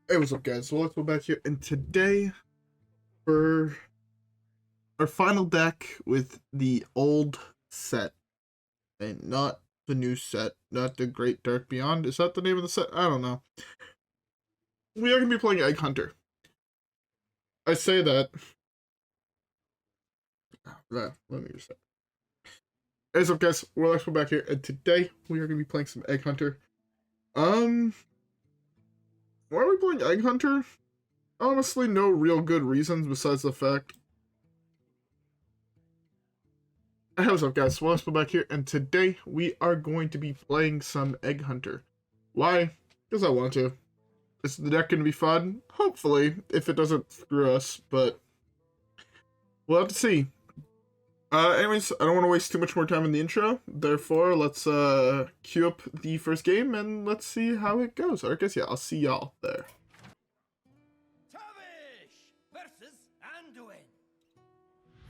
Hey, what's up, guys? So let's go back here, and today for our final deck with the old set, and not the new set, not the Great Dark Beyond. Is that the name of the set? I don't know. We are gonna be playing Egg Hunter. I say that. Let me just say. Hey, what's up, guys? WhirlXbow back here, and today we are gonna be playing some Egg Hunter. Why are we playing Egg Hunter? Honestly, no real good reasons besides the fact. Hey, what's up, guys? WhirlXbow back here, and today we are going to be playing some Egg Hunter. Why? Because I want to. Is the deck going to be fun? Hopefully, if it doesn't screw us, but we'll have to see. Anyways, I don't want to waste too much more time in the intro, therefore, let's queue up the first game, and let's see how it goes. Alright, guys, yeah, I'll see y'all there. Versus Anduin.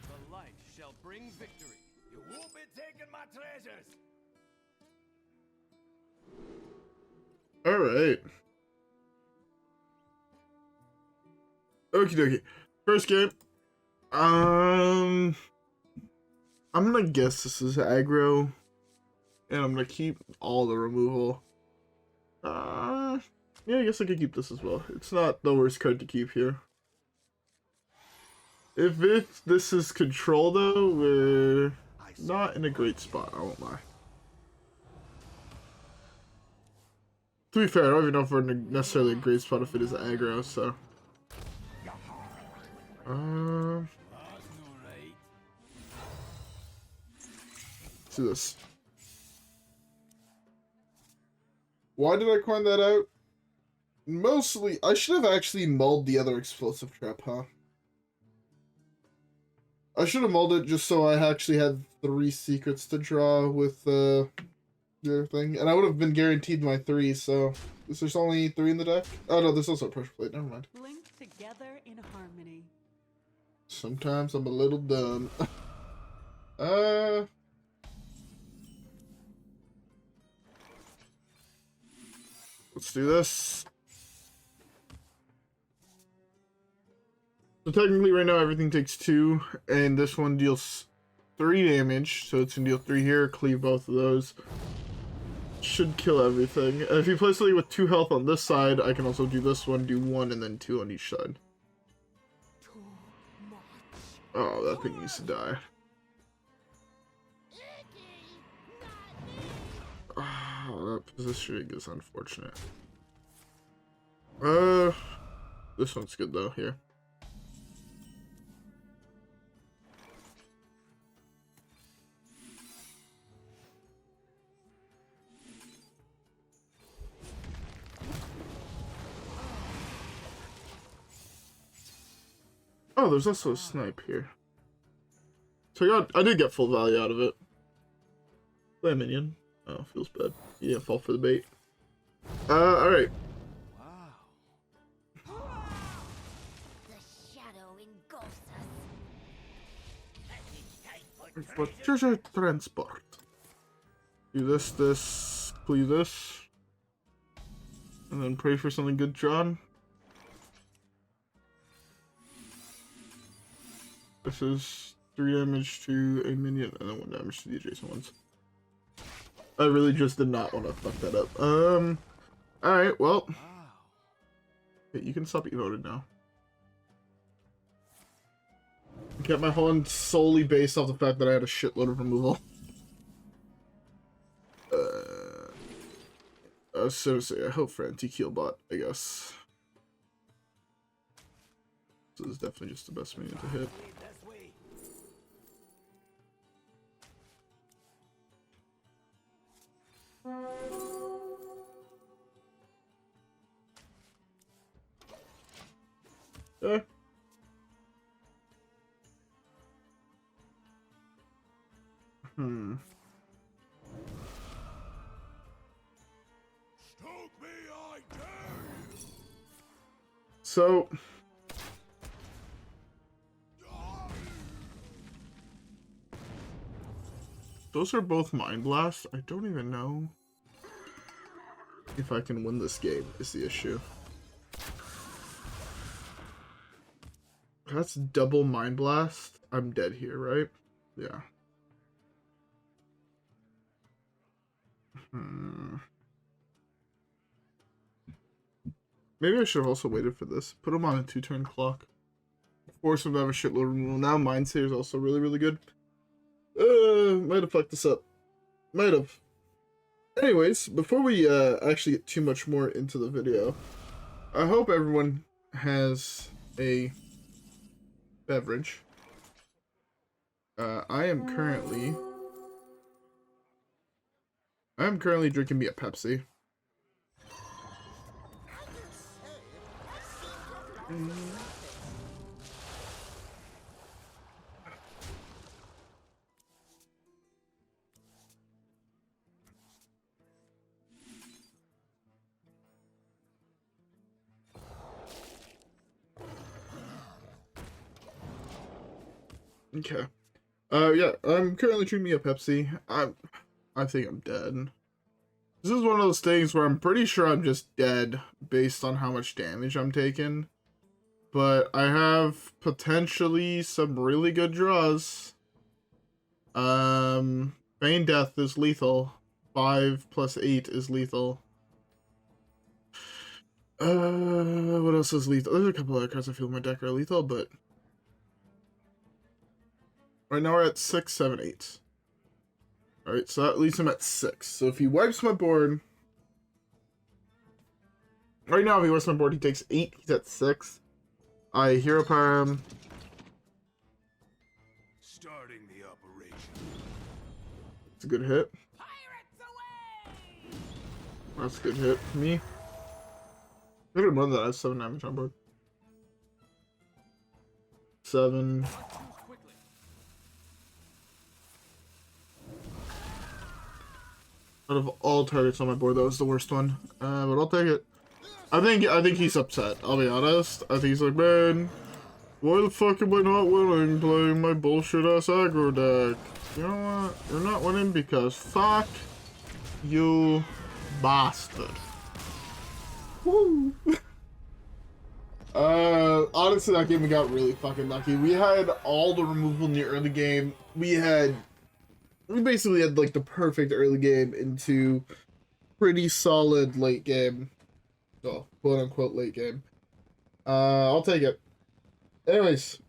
The light shall bring victory. You won't be taking my treasures. Alright. Okie dokie. First game. I'm gonna guess this is aggro. And I'm gonna keep all the removal. Yeah, I guess I could keep this as well. It's not the worst card to keep here. If this is control, though, we're not in a great spot, I won't lie. To be fair, I don't even know if we're in necessarily a great spot if it is aggro, so. Let's do this. Why did I coin that out? Mostly, I should have actually mulled the other explosive trap, huh? I should have mulled it just so I actually had 3 secrets to draw with the other thing. And I would have been guaranteed my 3, so... Is there only 3 in the deck? Oh no, there's also a pressure plate, never mind. Linked together in harmony. Sometimes I'm a little dumb. Let's do this. So technically right now everything takes 2, and this one deals 3 damage, so it's gonna deal 3 here, cleave both of those. Should kill everything. And if you play something with 2 health on this side, I can also do this one, do 1, and then 2 on each side. Oh, that thing needs to die. Oh, that positioning is unfortunate. This one's good though, here. Oh, there's also a snipe here. So I did get full value out of it. Play a minion. Oh, feels bad. Yeah, fall for the bait. Alright. Wow. The shadow engulfs us. For treasure transport. Do this, cleave this. And then pray for something good drawn. This is 3 damage to a minion and then 1 damage to the adjacent ones. I really just did not want to fuck that up. Alright, well. Okay, you can stop emoted now. I kept my Holland solely based off the fact that I had a shitload of removal. Seriously, I hope for anti-heal bot, I guess. This is definitely just the best minion to hit. Yeah. So those are both Mind Blasts. I don't even know if I can win this game is the issue. That's double Mind Blast. I'm dead here, right? Yeah. Maybe I should have also waited for this. Put him on a 2-turn clock. Force him to have a shitload of removal. Now Mind Sayer is also really, really good. Might have fucked this up. Might have. Anyways, before we actually get too much more into the video, I hope everyone has a beverage. I am currently drinking me a Pepsi. Okay. Yeah, I'm currently drinking me a Pepsi. I think I'm dead. This is one of those things where I'm pretty sure I'm just dead based on how much damage I'm taking. But I have potentially some really good draws. Feign Death is lethal. 5 + 8 is lethal. What else is lethal? There's a couple other cards I feel in my deck are lethal, but right now we're at 6, 7, 8. Alright, so that leaves him at 6. So if he wipes my board... Right now, if he wipes my board, he takes 8. He's at 6. I hero power him. Starting the operation. It's a good hit. Pirates away! That's a good hit for me. I could more than that. I have 7 damage on board. 7. Out of all targets on my board, that was the worst one. But I'll take it. I think he's upset. I'll be honest. I think he's like, man, why the fuck am I not winning playing my bullshit ass aggro deck? You know what? You're not winning because fuck you, bastard. Woo. Honestly, that game we got really fucking lucky. We had all the removal in the early game. We basically had like the perfect early game into pretty solid late game. Well, quote unquote late game. I'll take it. Anyways,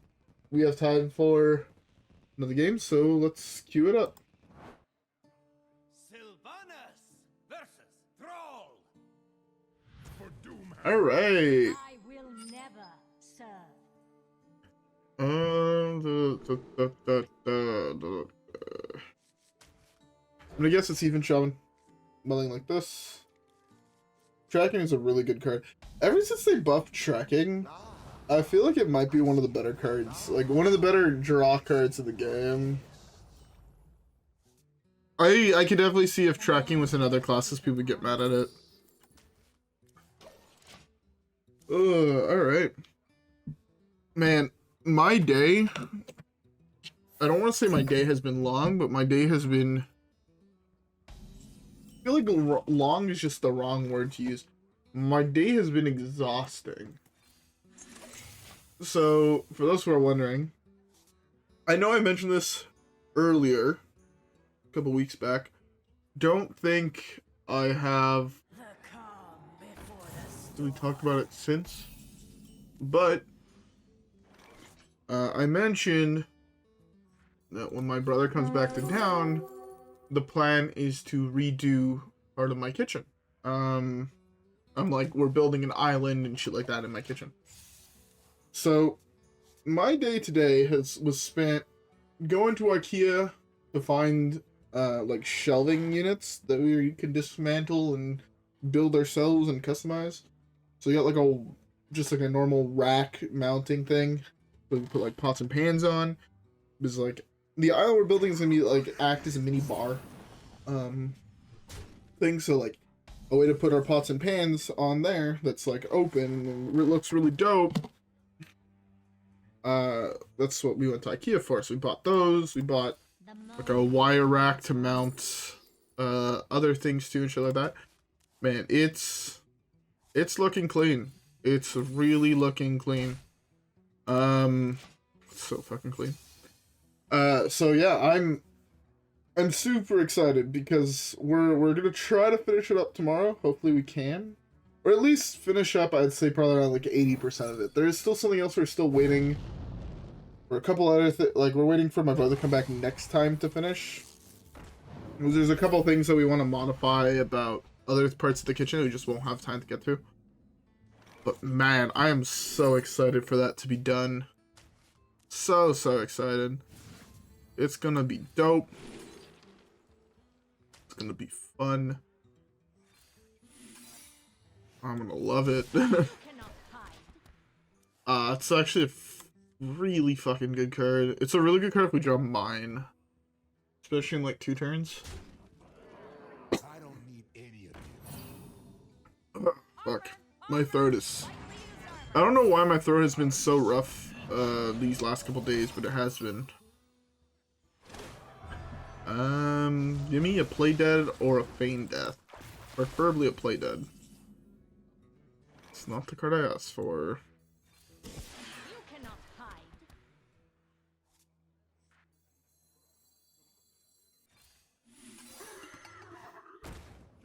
we have time for another game, so let's queue it up. Sylvanas versus Thrall. For doom. Alright. I will never serve. I'm gonna guess it's even Shaman. Mulling like this. Tracking is a really good card. Ever since they buffed tracking, I feel like it might be one of the better cards. Like, one of the better draw cards in the game. I could definitely see if tracking was in other classes, people would get mad at it. Alright. Man, my day... I don't want to say my day has been long, but my day has been... I feel like long is just the wrong word to use. My day has been exhausting. So, for those who are wondering, I know I mentioned this earlier, a couple weeks back. Don't think I have... We talked about it since. But, I mentioned that when my brother comes back to town, the plan is to redo part of my kitchen. I'm like, we're building an island and shit like that in my kitchen. So, my day today was spent going to IKEA to find, like, shelving units that we can dismantle and build ourselves and customize. So, you got, like, just like a normal rack mounting thing that we put, like, pots and pans on. Because, like, the island we're building is gonna be, like, act as a mini bar, thing. So, like, a way to put our pots and pans on there that's, like, open and it looks really dope. That's what we went to IKEA for. So we bought those. We bought like a wire rack to mount other things too and shit like that. Man, it's looking clean. It's really looking clean. So fucking clean. So yeah, I'm super excited because we're gonna try to finish it up tomorrow. Hopefully we can, or at least finish up. I'd say probably around like 80% of it. There is still something else we're still waiting for. A couple other like we're waiting for my brother to come back next time to finish. There's a couple things that we want to modify about other parts of the kitchen we just won't have time to get to. But man, I am so excited for that to be done. So excited. It's gonna be dope. It's gonna be fun. I'm gonna love it. It's actually a really fucking good card. It's a really good card if we draw Mine. Especially in like 2 turns. I don't need any of you. Fuck. My throat is... I don't know why my throat has been so rough these last couple days, but it has been. Give me a Play Dead or a Feign Death. Preferably a Play Dead. It's not the card I asked for.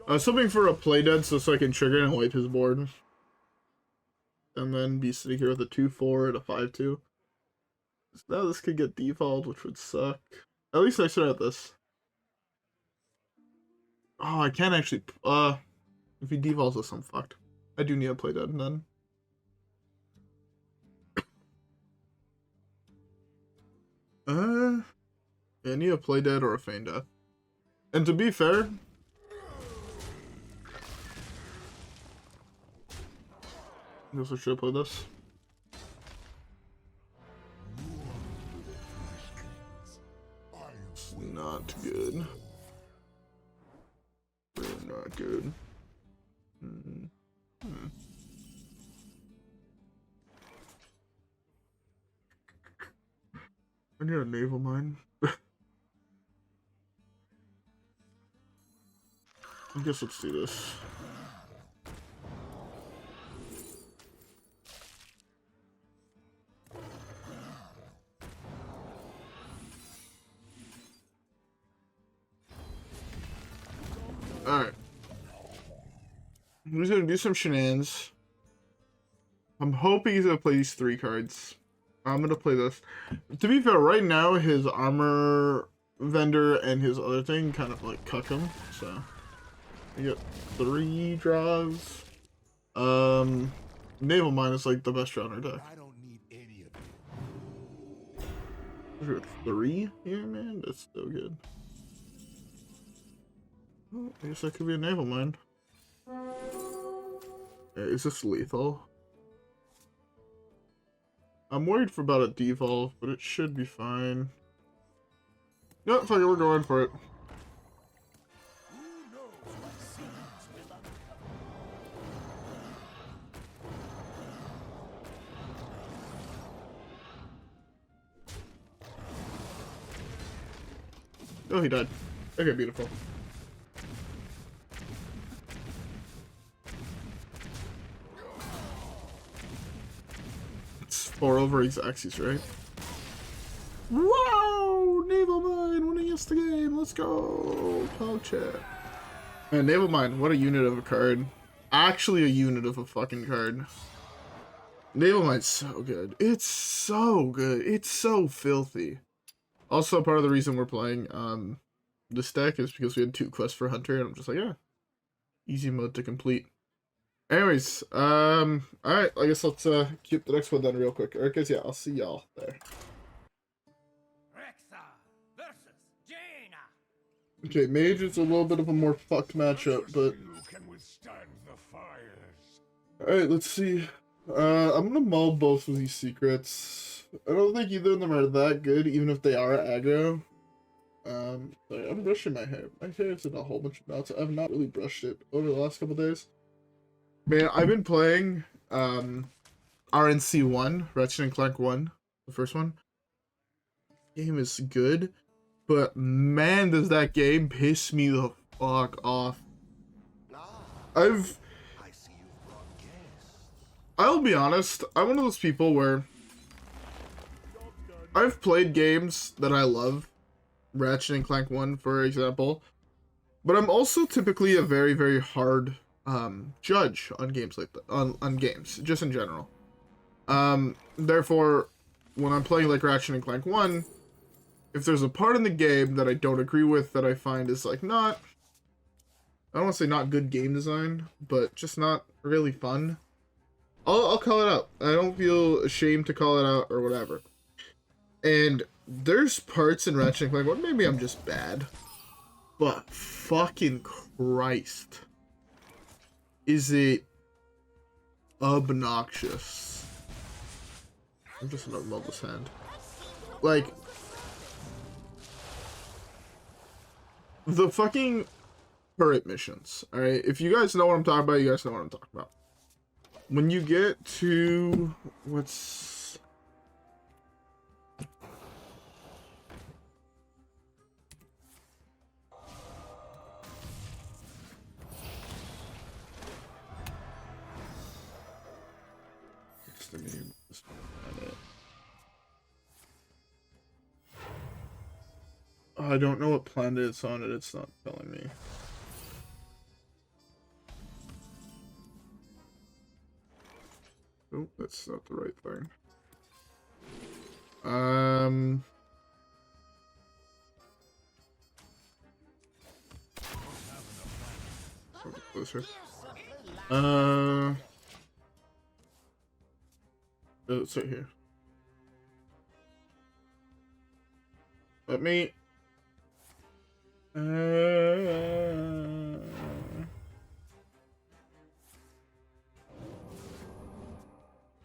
I was hoping for a Play Dead so I can trigger and wipe his board. And then be sitting here with a 2/4 and a 5/2. So now this could get default, which would suck. At least I should have this. Oh, I can't actually... if he defaults this, I'm fucked. I do need a Play Dead then. Yeah, I need a Play Dead or a Feign Death. And to be fair... I guess I should have played this. It's not good. Really not good. I need a Naval Mine. I guess let's do this. Alright. He's gonna do some shenanigans. I'm hoping he's gonna play these 3 cards. I'm gonna play this. To be fair, right now his armor vendor and his other thing kind of like cuck him, so you get 3 draws. Naval Mine is like the best draw in our deck. I don't need any of you. We're at 3 here, man. That's so good. Well, I guess that could be a Naval Mine. Yeah, is this lethal? I'm worried for about a default, but it should be fine. No, fuck it, we're going for it. Oh, he died. Okay, beautiful. It's 4 over Axis, right? Wow! Naval Mine winning us the game. Let's go. Pog chat. Man, Naval Mine, what a unit of a card. Actually a unit of a fucking card. Naval Mine's so good. It's so good. It's so filthy. Also, part of the reason we're playing this deck is because we had 2 quests for Hunter, and I'm just like, yeah, easy mode to complete. Anyways, alright, I guess let's keep the next one done real quick. Alright, guys, yeah, I'll see y'all there. Versus Jaina. Okay, Mage is a little bit of a more fucked matchup, but... Alright, let's see. I'm gonna mull both of these secrets. I don't think either of them are that good, even if they are aggro. Sorry, I'm brushing my hair. My hair is in a whole bunch of knots. I've not really brushed it over the last couple days. Man, I've been playing RNC 1, Ratchet and Clank 1, the first one. Game is good, but man, does that game piss me the fuck off. I'll be honest, I'm one of those people where I've played games that I love, Ratchet and Clank 1, for example, but I'm also typically a very, very hard judge on games like that, on games, just in general. Therefore, when I'm playing like Ratchet and Clank 1, if there's a part in the game that I don't agree with, that I find is like not, I don't want to say not good game design, but just not really fun, I'll call it out. I don't feel ashamed to call it out or whatever. And there's parts in Ratchet and Clank, well, maybe I'm just bad, but fucking Christ, is it obnoxious. I'm just gonna love this hand. Like, the fucking turret missions, alright? If you guys know what I'm talking about, you guys know what I'm talking about. When you get to, what's... what's the name of this planet? I don't know what planet it's on, it's not telling me. Oh, that's not the right thing. Closer. It's right here. Let me.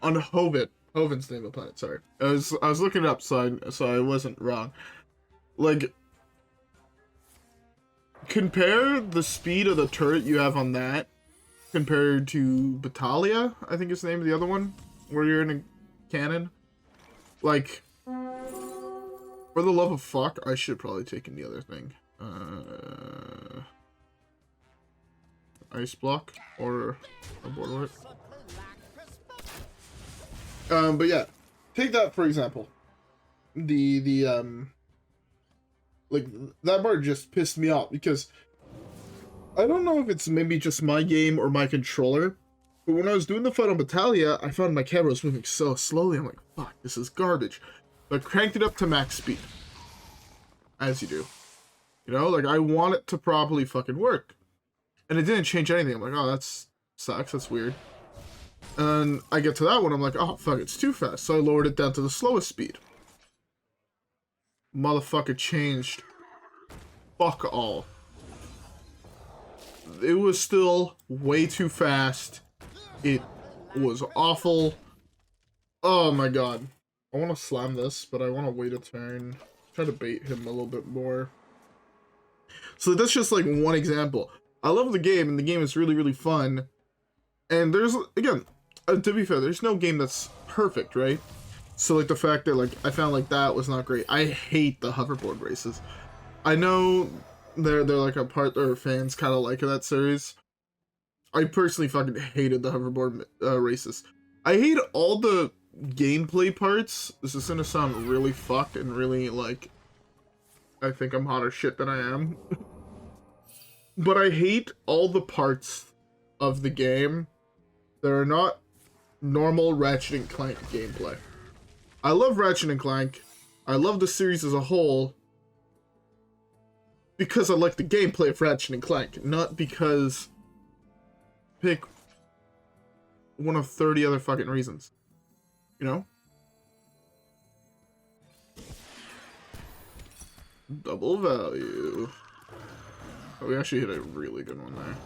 On Hoven. Hoven's the name of the planet, sorry. I was looking it up so I wasn't wrong. Like, compare the speed of the turret you have on that compared to Battalia, I think is the name of the other one, where you're in a cannon. Like, for the love of fuck, I should have probably taken the other thing. Ice block or a border. But yeah, take that for example. Like, that part just pissed me off because I don't know if it's maybe just my game or my controller, but when I was doing the fight on Battalia, I found my camera was moving so slowly. I'm like, fuck, this is garbage. But I cranked it up to max speed, as you do. You know, like, I want it to properly fucking work, and it didn't change anything. I'm like, oh, that's sucks. That's weird. And I get to that one, I'm like, oh, fuck, it's too fast. So I lowered it down to the slowest speed. Motherfucker changed. Fuck all. It was still way too fast. It was awful. Oh my god. I want to slam this, but I want to wait a turn. Try to bait him a little bit more. So that's just like one example. I love the game, and the game is really, really fun. And there's, again, to be fair, there's no game that's perfect, right? So, like, the fact that, like, I found, like, that was not great. I hate the hoverboard races. I know they're like, a part, or fans kind of like that series. I personally fucking hated the hoverboard races. I hate all the gameplay parts. This is gonna sound really fucked and really, like, I think I'm hotter shit than I am. But I hate all the parts of the game that are not normal Ratchet and Clank gameplay. I love Ratchet and Clank. I love the series as a whole because I like the gameplay of Ratchet and Clank, not because pick one of 30 other fucking reasons. You know? Double value. Oh, we actually hit a really good one there.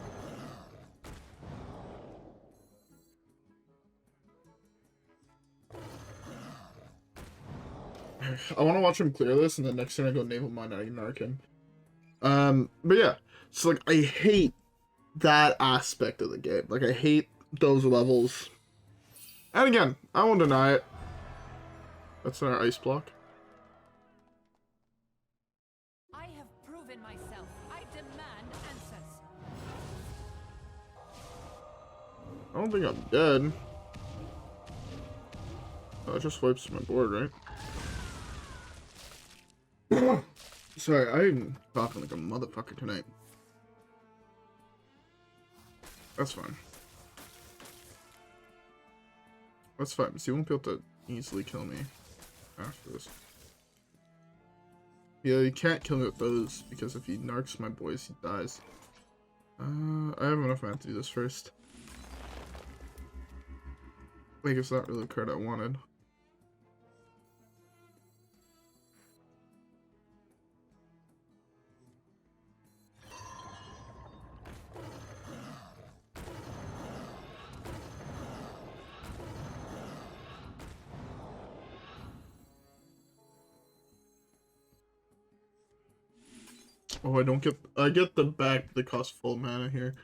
I want to watch him clear this, and then next turn I go Naval Mine, I can narc him. But yeah, so like, I hate that aspect of the game. Like, I hate those levels. And again, I won't deny it. That's our ice block. I have proven myself. I demand answers. I don't think I'm dead. Oh, it just wipes my board, right? Sorry, I'm coughing like a motherfucker tonight. That's fine. That's fine, so you won't be able to easily kill me after this. Yeah, you can't kill me with those, because if he narcs my boys, he dies. I have enough mana to do this first. I guess not really the card I wanted. Oh, I get the back that costs full mana here.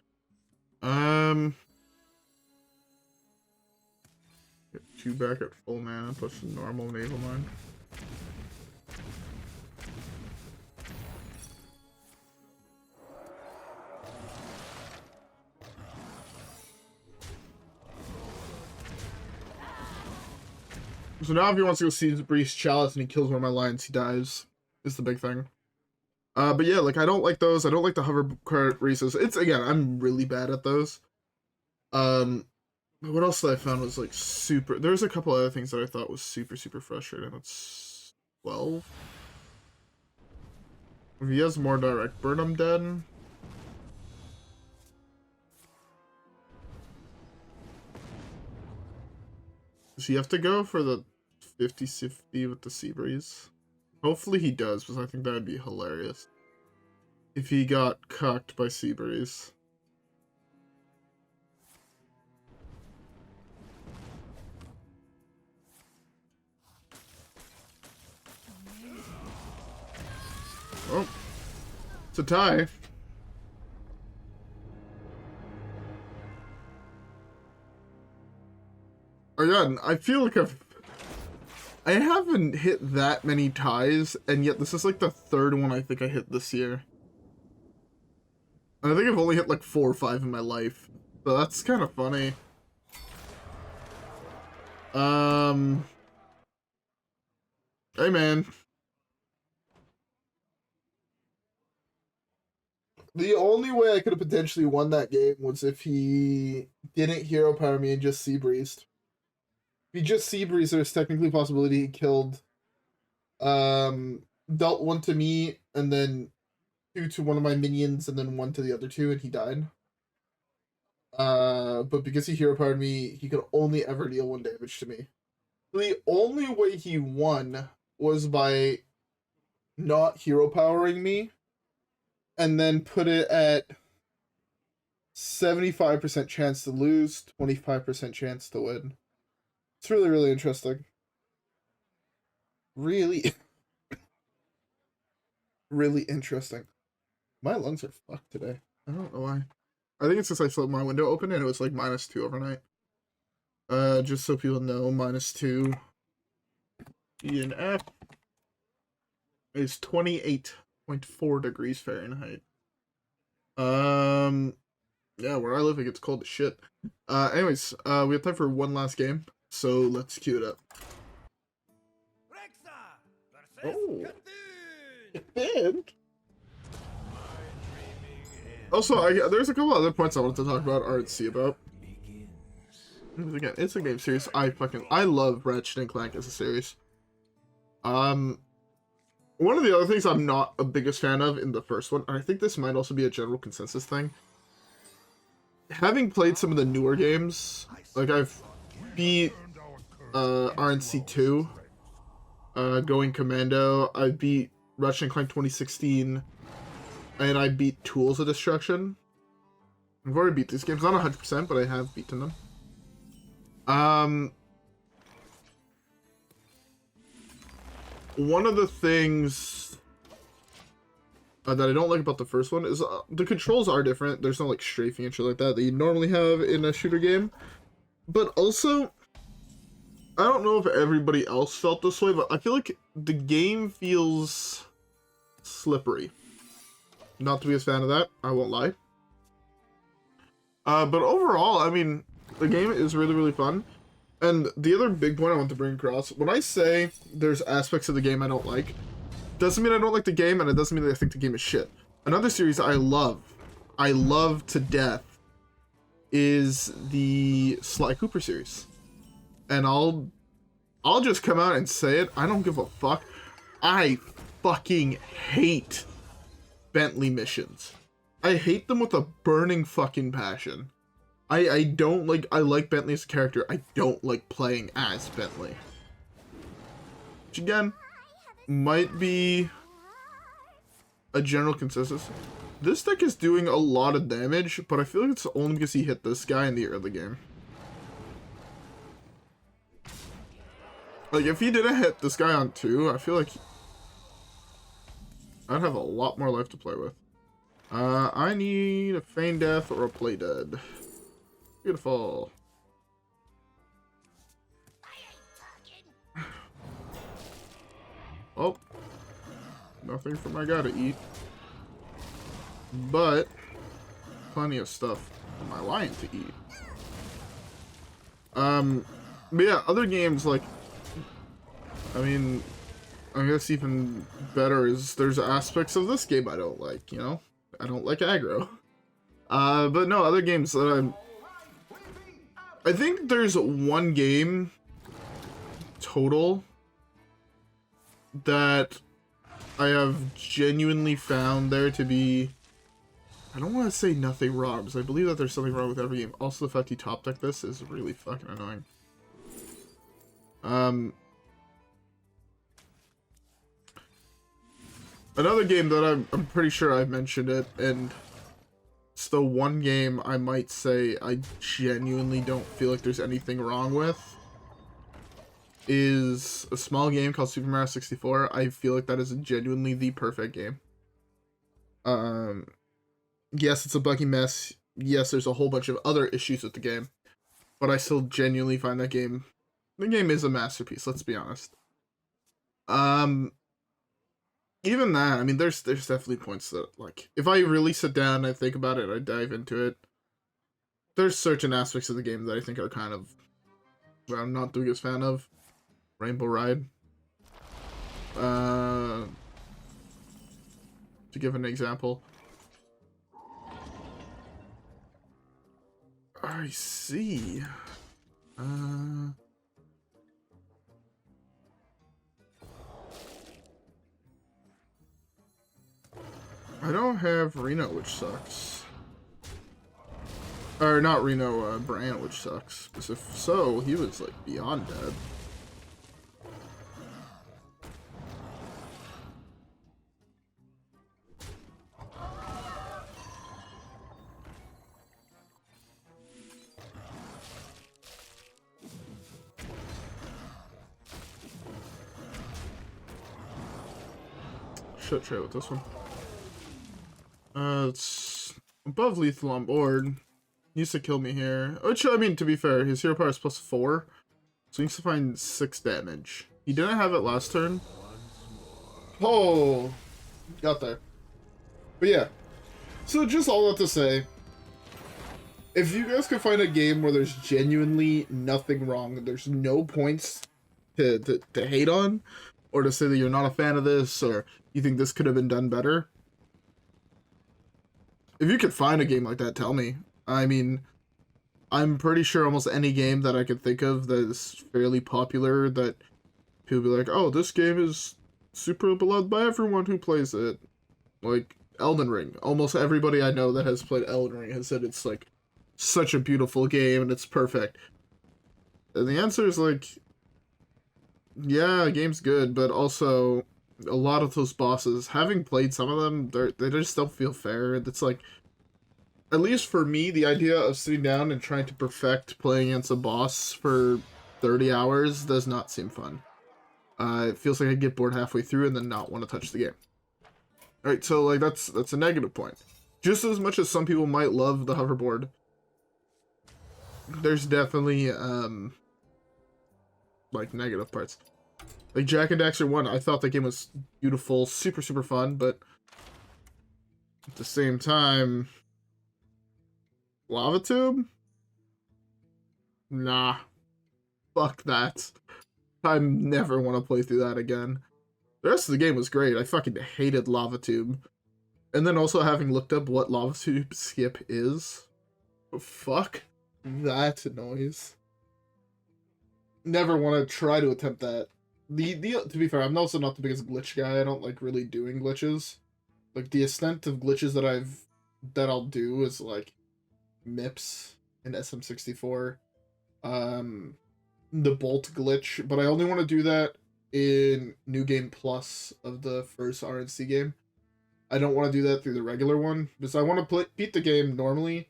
Get 2 back at full mana plus the normal Naval Mine. So now if he wants to go see Breeze Chalice and he kills one of my lions, he dies. Is the big thing. But yeah, like, I don't like those. I don't like the hover card races. It's, again, I'm really bad at those. What else that I found was, like, super... There's a couple other things that I thought was super, super frustrating. It's 12. If he has more direct burn, I'm dead. Does he have to go for the 50-50 with the Sea Breeze? Hopefully he does, because I think that would be hilarious. If he got cucked by Sea Breeze. Oh. It's a tie. Again, I feel like I haven't hit that many ties, and yet this is like the 3rd one I think I hit this year. And I think I've only hit like 4 or 5 in my life. So that's kind of funny. Hey man. The only way I could have potentially won that game was if he didn't hero power me and just Sea Breezed. If he just Sea Breezed, there's technically a possibility he killed, dealt 1 to me, and then 2 to one of my minions, and then 1 to the other 2, and he died. But because he hero powered me, he could only ever deal 1 damage to me. The only way he won was by not hero powering me, and then put it at 75% chance to lose, 25% chance to win. It's really, really interesting. Really, really interesting. My lungs are fucked today. I don't know why. I think it's because I slept my window open and it was like -2 overnight. Just so people know, -2 ENF is 28.4 degrees Fahrenheit. Yeah, where I live it gets cold as shit. Anyways, we have time for one last game. So let's queue it up. Oh, and also, there's a couple other points I wanted to talk about or see about. Again, it's a game series. I love Ratchet & Clank as a series. One of the other things I'm not a biggest fan of in the first one, and I think this might also be a general consensus thing. Having played some of the newer games, like I've beat RNC 2, Going Commando, I beat Ratchet & Clank 2016, and I beat Tools of Destruction. I've already beat these games, not 100%, but I have beaten them. One of the things that I don't like about the first one is the controls are different. There's no like strafing and shit like that you normally have in a shooter game. But also, I don't know if everybody else felt this way, but I feel like the game feels slippery. Not the biggest fan of that, I won't lie. But overall, I mean, the game is really, really fun. And the other big point I want to bring across, when I say there's aspects of the game I don't like, Doesn't mean I don't like the game, and it doesn't mean that I think the game is shit. Another series I love to death, is the Sly Cooper series. And I'll just come out and say it. I don't give a fuck. I fucking hate Bentley missions. I hate them with a burning fucking passion. I don't like, I like Bentley as a character. I don't like playing as Bentley. Which again, might be a general consensus. This deck is doing a lot of damage, but I feel like it's only because he hit this guy in the early game. Like, if he didn't hit this guy on 2, I feel like I'd have a lot more life to play with. I need a Feign Death or a Play Dead. Beautiful. Oh. Nothing for my guy to eat. But plenty of stuff for my lion to eat. But yeah, other games, like, I mean, I guess even better is there's aspects of this game I don't like, you know? I don't like aggro. But no, other games that I think there's one game total that I have genuinely found there to be, I don't want to say nothing wrong, because I believe that there's something wrong with every game. Also, the fact you top deck this is really fucking annoying. Another game that I'm pretty sure I've mentioned it, and it's the one game I might say I genuinely don't feel like there's anything wrong with, is a small game called Super Mario 64. I feel like that is genuinely the perfect game. Yes, it's a buggy mess. Yes, there's a whole bunch of other issues with the game, but I still genuinely find that game, the game is a masterpiece, let's be honest. Even that, I mean, there's definitely points that, like, if I really sit down and think about it, I dive into it, there's certain aspects of the game that I think are kind of, well, I'm not the biggest fan of. Rainbow Ride. To give an example. I see. I don't have Reno, which sucks. Or not Reno, Brann, which sucks. Because if so, he was like beyond dead. Should trade with this one. It's above lethal on board. He used to kill me here. Which, I mean, to be fair, his hero power is +4. So he needs to find 6 damage. He didn't have it last turn. Oh! Got there. But yeah. So just all that to say, if you guys can find a game where there's genuinely nothing wrong, there's no points to hate on, or to say that you're not a fan of this, or you think this could have been done better, if you could find a game like that, tell me. I mean, I'm pretty sure almost any game that I could think of that is fairly popular, that people be like, oh, this game is super beloved by everyone who plays it. Like, Elden Ring. Almost everybody I know that has played Elden Ring has said it's, like, such a beautiful game and it's perfect. And the answer is, like, yeah, the game's good, but also a lot of those bosses, having played some of them, they just don't feel fair. It's like, at least for me, the idea of sitting down and trying to perfect playing against a boss for 30 hours does not seem fun. It feels like I get bored halfway through and then not want to touch the game. Alright, so like that's a negative point. Just as much as some people might love the hoverboard, there's definitely like negative parts. Like Jak and Daxter 1, I thought the game was beautiful, super fun, but at the same time, Lava Tube? Nah. Fuck that. I never want to play through that again. The rest of the game was great. I fucking hated Lava Tube. And then also having looked up what Lava Tube skip is. Fuck that noise. Never want to try to attempt that. To be fair, I'm also not the biggest glitch guy. I don't like really doing glitches. Like the extent of glitches that I'll do is like MIPS and SM64. The bolt glitch, but I only want to do that in New Game Plus of the first RNC game. I don't want to do that through the regular one because I want to beat the game normally,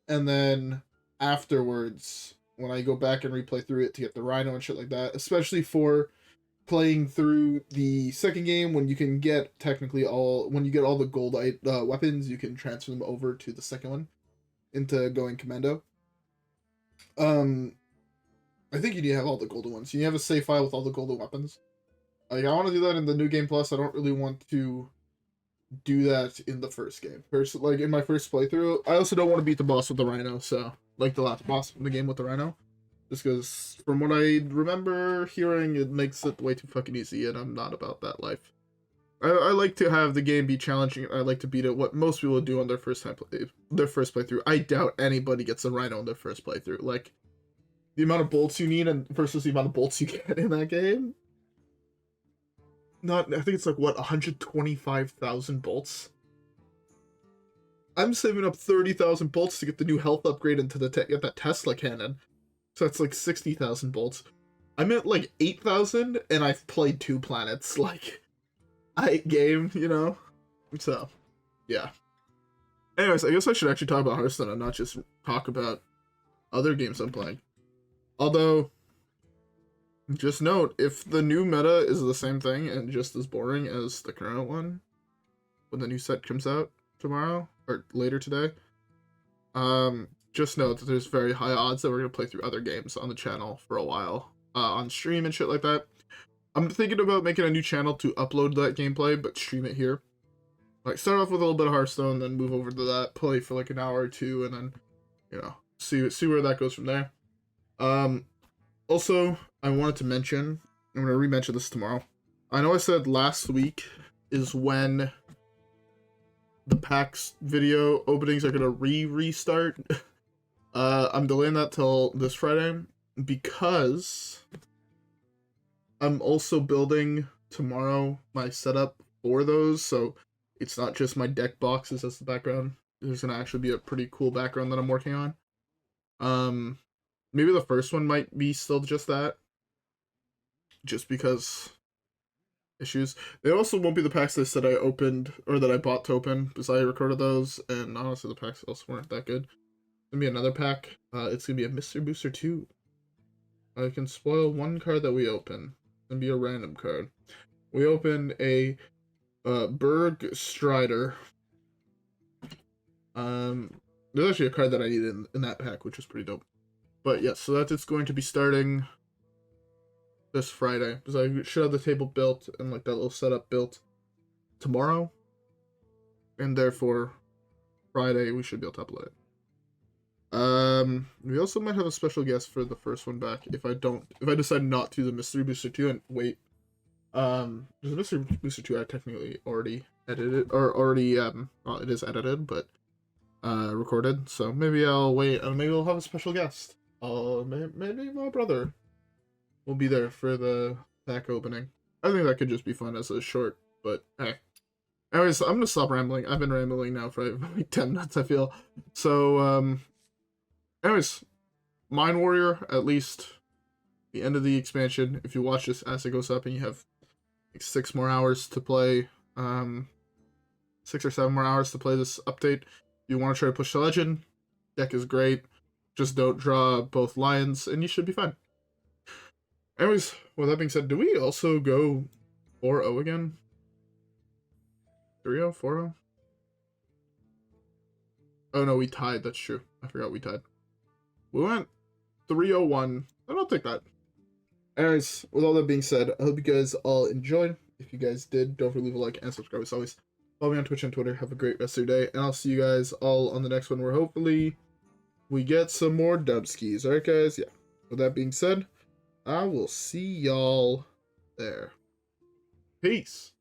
and then afterwards, when I go back and replay through it to get the Rhino and shit like that, especially for playing through the second game when you can get when you get all the gold weapons, you can transfer them over to the second one into going commando. I think you need to have all the golden ones. You have a save file with all the golden weapons. Like, I want to do that in the New Game Plus. I don't really want to do that in the first game. Like, in my first playthrough, I also don't want to beat the boss with the Rhino, so, like the last boss in the game with the Rhino. Just because, from what I remember hearing, it makes it way too fucking easy, and I'm not about that life. I like to have the game be challenging. I like to beat it. What most people do on their first playthrough. I doubt anybody gets a Rhino on their first playthrough. Like, the amount of bolts you need and versus the amount of bolts you get in that game. I think it's like, what, 125,000 bolts? I'm saving up 30,000 bolts to get the new health upgrade into get that Tesla cannon. So that's like 60,000 bolts. I'm at like 8,000 and I've played 2 planets. Like, game, you know? So, yeah. Anyways, I guess I should actually talk about Hearthstone and not just talk about other games I'm playing. Although, just note, if the new meta is the same thing and just as boring as the current one, when the new set comes out tomorrow, or later today, just note that there's very high odds that we're going to play through other games on the channel for a while, on stream and shit like that. I'm thinking about making a new channel to upload that gameplay, but stream it here. Like, start off with a little bit of Hearthstone, then move over to that, play for like an hour or two, and then, you know, see where that goes from there. Also, I wanted to mention, I'm going to re-mention this tomorrow. I know I said last week is when the PAX video openings are going to restart. I'm delaying that till this Friday because I'm also building tomorrow my setup for those, so it's not just my deck boxes as the background. There's going to actually be a pretty cool background that I'm working on. Maybe the first one might be still just that. Just because issues. They also won't be the packs that I opened, or that I bought to open, because I recorded those, and honestly the packs also weren't that good. It's gonna be another pack. It's gonna be a Mystery Booster 2. I can spoil one card that we open. It's gonna be a random card. We open a Berg Strider. There's actually a card that I needed in that pack, which was pretty dope. But yes, so that's going to be starting this Friday, because I should have the table built and like that little setup built tomorrow, and therefore Friday we should be able to upload it. We also might have a special guest for the first one back if I decide not to do the Mystery Booster 2 and wait. The Mystery Booster 2 I technically already edited, or already well, it is edited, but recorded, so maybe I'll wait and maybe we'll have a special guest. Maybe my brother will be there for the pack opening. I think that could just be fun as a short, but hey. Anyways, I'm gonna stop rambling. I've been rambling now for like 10 minutes, I feel. So, anyways, Mine Warrior, at least the end of the expansion. If you watch this as it goes up and you have like 6 more hours to play, 6 or 7 more hours to play this update, you want to try to push the legend, deck is great. Just don't draw both lions, and you should be fine. Anyways, with that being said, do we also go 4-0 again? 3-0? 4-0? Oh no, we tied. That's true. I forgot we tied. We went 3-0-1. I don't think that. Anyways, with all that being said, I hope you guys all enjoyed. If you guys did, don't forget to leave a like and subscribe as always. Follow me on Twitch and Twitter. Have a great rest of your day, and I'll see you guys all on the next one where hopefully we get some more dub skis. Alright guys, yeah. With that being said, I will see y'all there. Peace.